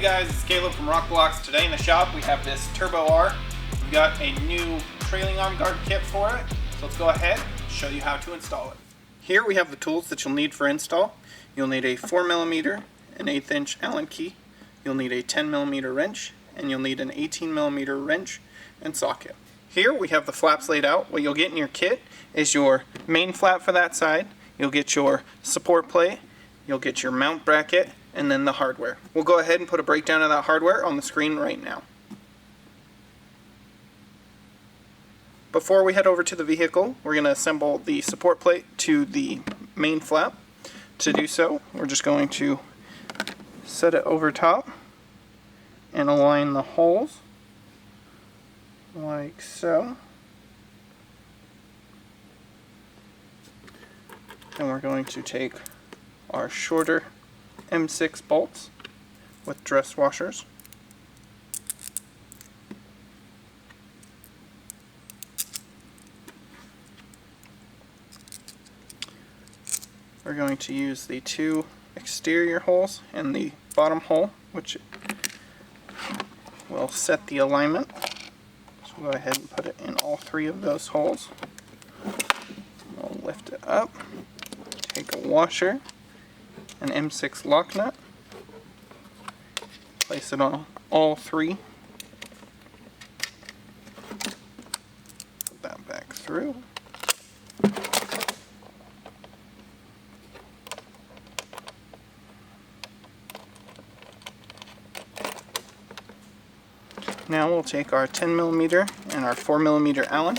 Hey guys, it's Caleb from Rokblokz. Today in the shop we have this Turbo R. We've got a new trailing arm guard kit for it, so let's go ahead and show you how to install it. Here we have the tools that you'll need for install. You'll need a 4mm, an 1/8 inch Allen key, you'll need a 10mm wrench, and you'll need an 18mm wrench and socket. Here we have the flaps laid out. What you'll get in your kit is your main flap for that side, you'll get your support plate, you'll get your mount bracket, and then the hardware. We'll go ahead and put a breakdown of that hardware on the screen right now. Before we head over to the vehicle, we're going to assemble the support plate to the main flap. To do so, we're just going to set it over top and align the holes like so. And we're going to take our shorter M6 bolts with dress washers. We're going to use the two exterior holes and the bottom hole, which will set the alignment. So we'll go ahead and put it in all three of those holes. We'll lift it up, take a washer, an M6 lock nut, place it on all three, put that back through, now we'll take our 10mm and our 4mm Allen.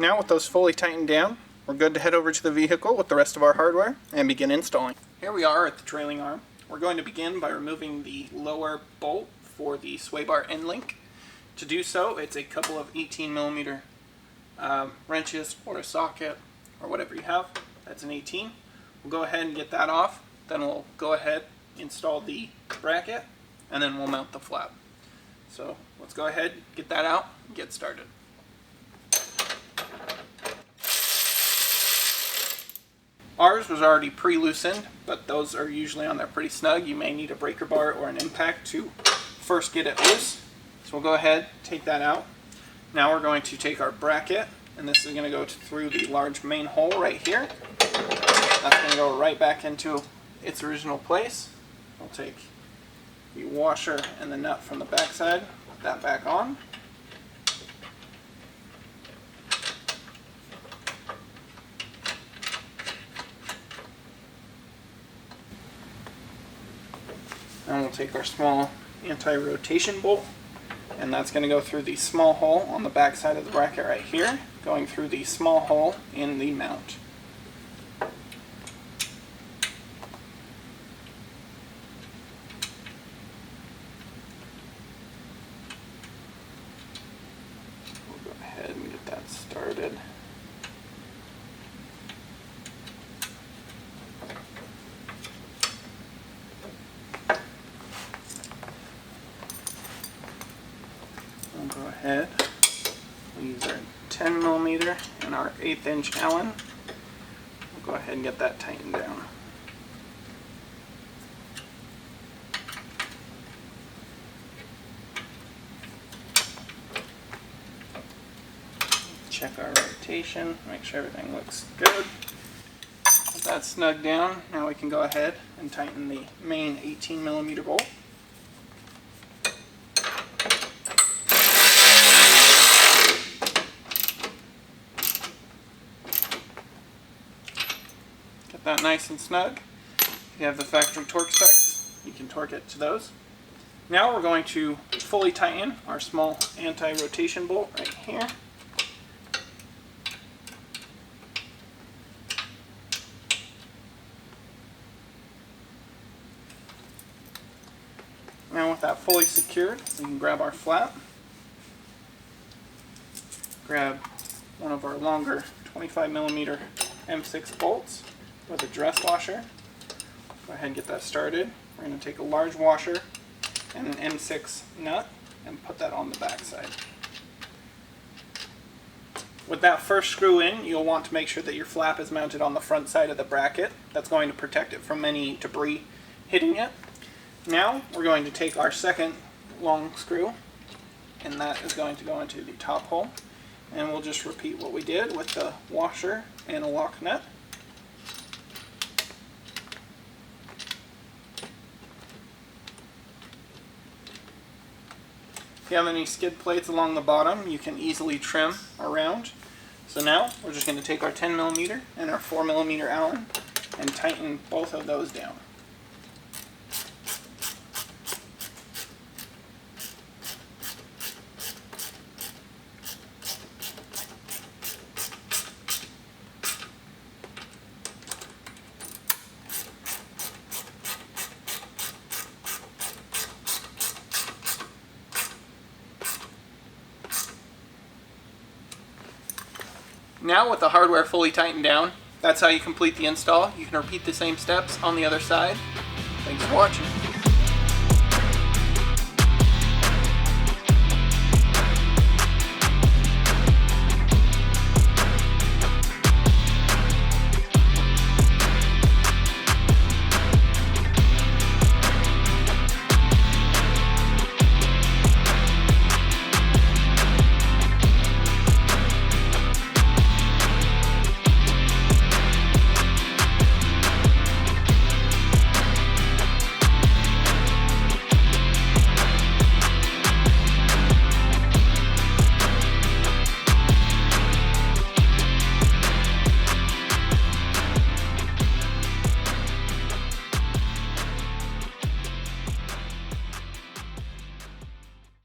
Now with those fully tightened down, we're good to head over to the vehicle with the rest of our hardware and begin installing. Here we are at the trailing arm. We're going to begin by removing the lower bolt for the sway bar end link. To do so, it's a couple of 18mm wrenches or a socket or whatever you have. That's an 18. We'll go ahead and get that off. Then we'll go ahead, install the bracket, and then we'll mount the flap. So let's go ahead, get that out, and get started. Ours was already pre-loosened, but those are usually on there pretty snug. You may need a breaker bar or an impact to first get it loose. So we'll go ahead, take that out. Now we're going to take our bracket, and this is going to go through the large main hole right here. That's going to go right back into its original place. We'll take the washer and the nut from the back side, put that back on. And we'll take our small anti-rotation bolt, and that's going to go through the small hole on the back side of the bracket right here, going through the small hole in the mount. We'll go ahead and get that started. We'll go ahead, we'll use our 10mm and our 1/8 inch Allen. We'll go ahead and get that tightened down. Check our rotation, make sure everything looks good. With that snug down, now we can go ahead and tighten the main 18mm bolt. that nice and snug. If you have the factory torque specs, you can torque it to those. Now we're going to fully tighten our small anti-rotation bolt right here. Now with that fully secured, we can grab our flap, grab one of our longer 25mm M6 bolts with a dress washer. Go ahead and get that started. We're going to take a large washer and an M6 nut and put that on the back side. With that first screw in, you'll want to make sure that your flap is mounted on the front side of the bracket. That's going to protect it from any debris hitting it. Now we're going to take our second long screw, and that is going to go into the top hole. And we'll just repeat what we did with the washer and a lock nut. If you have any skid plates along the bottom, you can easily trim around. So now we're just going to take our 10mm and our 4mm Allen and tighten both of those down. Now with the hardware fully tightened down, that's how you complete the install. You can repeat the same steps on the other side. Thanks for watching.